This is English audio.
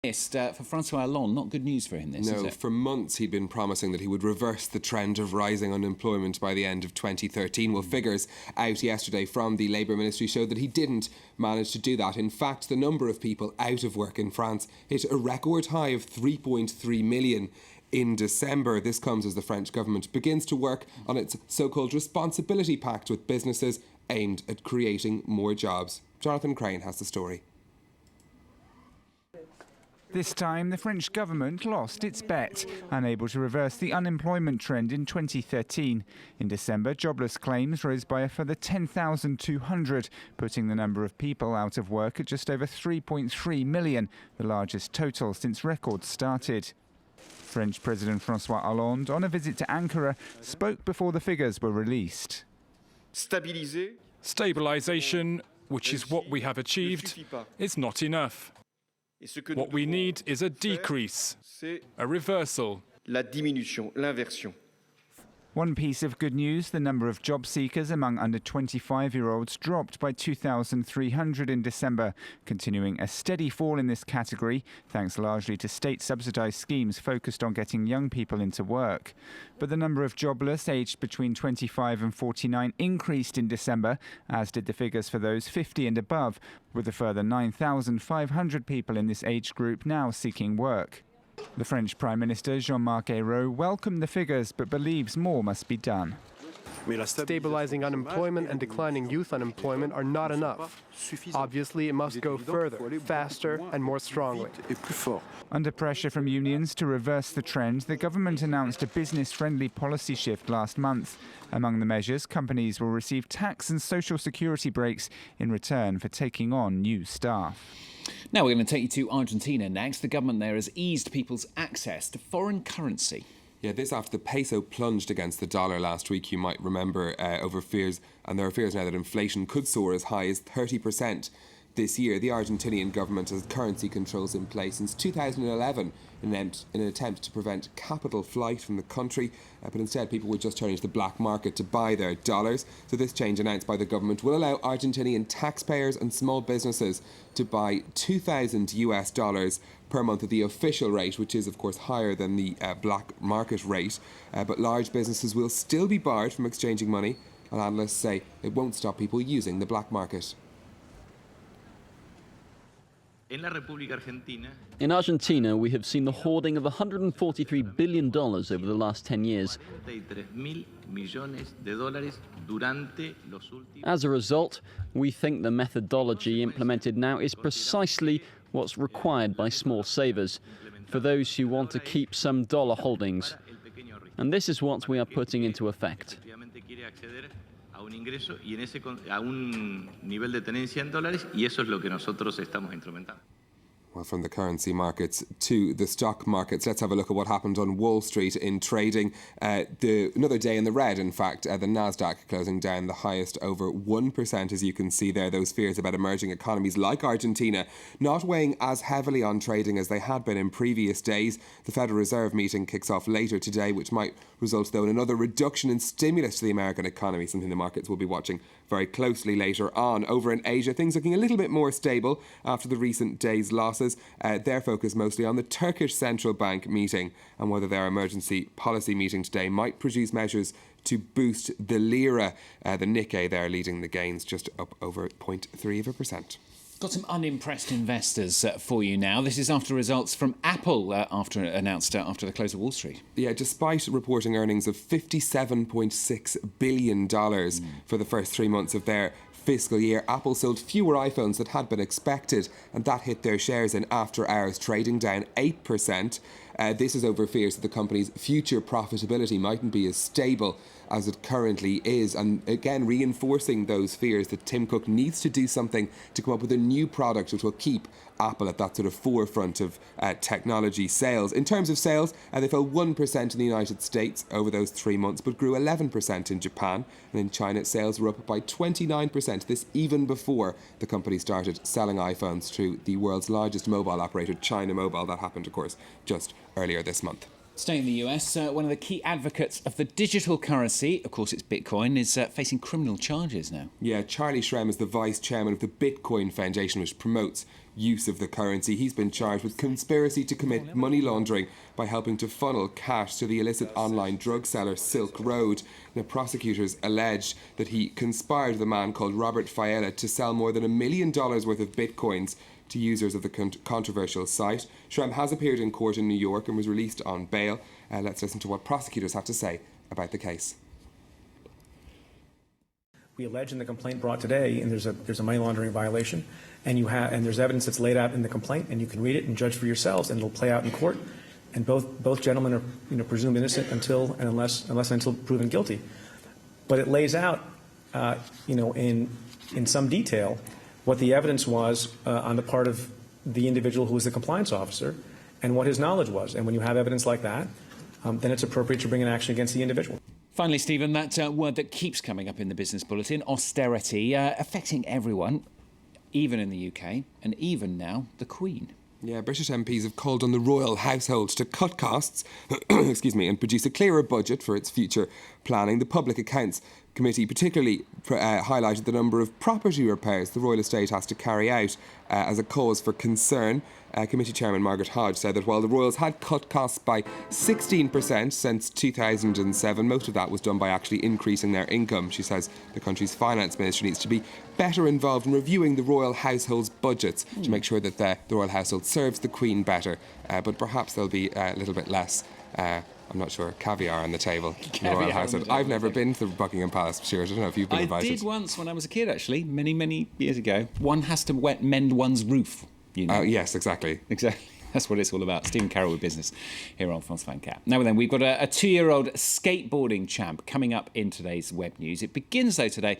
For Francois Hollande, not good news for him, this, is No, it? for months he'd been promising that he would reverse the trend of rising unemployment by the end of 2013. Well, figures out yesterday from the Labour Ministry showed that he didn't manage to do that. In fact, the number of people out of work in France hit a record high of 3.3 million in December. This comes as the French government begins to work on its so-called Responsibility Pact with businesses aimed at creating more jobs. Jonathan Crane has the story. This time, the French government lost its bet, unable to reverse the unemployment trend in 2013. In December, jobless claims rose by a further 10,200, putting the number of people out of work at just over 3.3 million, the largest total since records started. French President Francois Hollande, on a visit to Ankara, spoke before the figures were released. Stabilisation, which is what we have achieved, is not enough. What we need is a decrease, a reversal. One piece of good news, the number of job seekers among under 25-year-olds dropped by 2,300 in December, continuing a steady fall in this category, thanks largely to state-subsidised schemes focused on getting young people into work. But the number of jobless aged between 25 and 49 increased in December, as did the figures for those 50 and above, with a further 9,500 people in this age group now seeking work. The French Prime Minister Jean-Marc Ayrault welcomed the figures but believes more must be done. Stabilizing unemployment and declining youth unemployment are not enough. Obviously, it must go further, faster and more strongly. Under pressure from unions to reverse the trend, the government announced a business-friendly policy shift last month. Among the measures, companies will receive tax and social security breaks in return for taking on new staff. Now we're going to take you to Argentina next. The government there has eased people's access to foreign currency. Yeah, this after the peso plunged against the dollar last week, you might remember, over fears, and there are fears now that inflation could soar as high as 30% this year. The Argentinian government has currency controls in place since 2011 in an attempt to prevent capital flight from the country, but instead people were just turning to the black market to buy their dollars. So this change announced by the government will allow Argentinian taxpayers and small businesses to buy $2,000 per month at the official rate, which is of course higher than the black market rate, but large businesses will still be barred from exchanging money, and analysts say it won't stop people using the black market. In Argentina, we have seen the hoarding of $143 billion over the last 10 years. As a result, we think the methodology implemented now is precisely what's required by small savers, for those who want to keep some dollar holdings. And this is what we are putting into effect. Well, from the currency markets to the stock markets, let's have a look at what happened on Wall Street in trading. Another day in the red, in fact, the Nasdaq closing down the highest over 1%, as you can see there. Those fears about emerging economies like Argentina not weighing as heavily on trading as they had been in previous days. The Federal Reserve meeting kicks off later today, which might result, though, in another reduction in stimulus to the American economy, something the markets will be watching very closely later on. Over in Asia, things looking a little bit more stable after the recent day's losses. Their focus mostly on the Turkish Central Bank meeting and whether their emergency policy meeting today might produce measures to boost the lira. The Nikkei there leading the gains, just up over 0.3%. Got some unimpressed investors for you now. This is after results from Apple announced after the close of Wall Street. Yeah, despite reporting earnings of $57.6 billion for the first 3 months of their fiscal year, Apple sold fewer iPhones than had been expected, and that hit their shares in after-hours trading, down 8%. This is over fears that the company's future profitability mightn't be as stable as it currently is, and again reinforcing those fears that Tim Cook needs to do something to come up with a new product which will keep Apple at that sort of forefront of technology sales. In terms of sales, they fell 1% in the United States over those 3 months, but grew 11% in Japan, and in China sales were up by 29%, this even before the company started selling iPhones through the world's largest mobile operator, China Mobile. That happened, of course, just earlier this month. Staying in the US, one of the key advocates of the digital currency, of course it's Bitcoin, is facing criminal charges now. Yeah, Charlie Shrem is the vice chairman of the Bitcoin Foundation, which promotes use of the currency. He's been charged with conspiracy to commit money laundering by helping to funnel cash to the illicit online drug seller Silk Road. Now, prosecutors alleged that he conspired with a man called Robert Fiala to sell more than $1 million worth of Bitcoins to users of the controversial site. Shrem has appeared in court in New York and was released on bail. Let's listen to what prosecutors have to say about the case. We allege in the complaint brought today, and there's a money laundering violation, and there's evidence that's laid out in the complaint, and you can read it and judge for yourselves, and it'll play out in court. And both gentlemen are presumed innocent until proven guilty. But it lays out in some detail what the evidence was on the part of the individual who was the compliance officer and what his knowledge was. And when you have evidence like that, then it's appropriate to bring an action against the individual. Finally, Stephen, that word that keeps coming up in the business bulletin, austerity, affecting everyone, even in the UK, and even now the Queen. Yeah, British MPs have called on the royal household to cut costs and produce a clearer budget for its future planning. The Public Accounts Committee particularly highlighted the number of property repairs the royal estate has to carry out as a cause for concern. Committee Chairman Margaret Hodge said that while the royals had cut costs by 16% since 2007, most of that was done by actually increasing their income. She says the country's finance minister needs to be better involved in reviewing the royal household's budgets to make sure that the royal household serves the Queen better. But perhaps there'll be a little bit less, I'm not sure, caviar on the table in the royal household. I've never been to Buckingham Palace, Stuart. I don't know if you've been invited. I did once when I was a kid, actually, many, many years ago. One has to mend one's roof. You know. Yes, exactly. Exactly. That's what it's all about. Stephen Carroll with Business here on France 24. Now then, we've got a 2-year-old skateboarding champ coming up in today's web news. It begins, though, today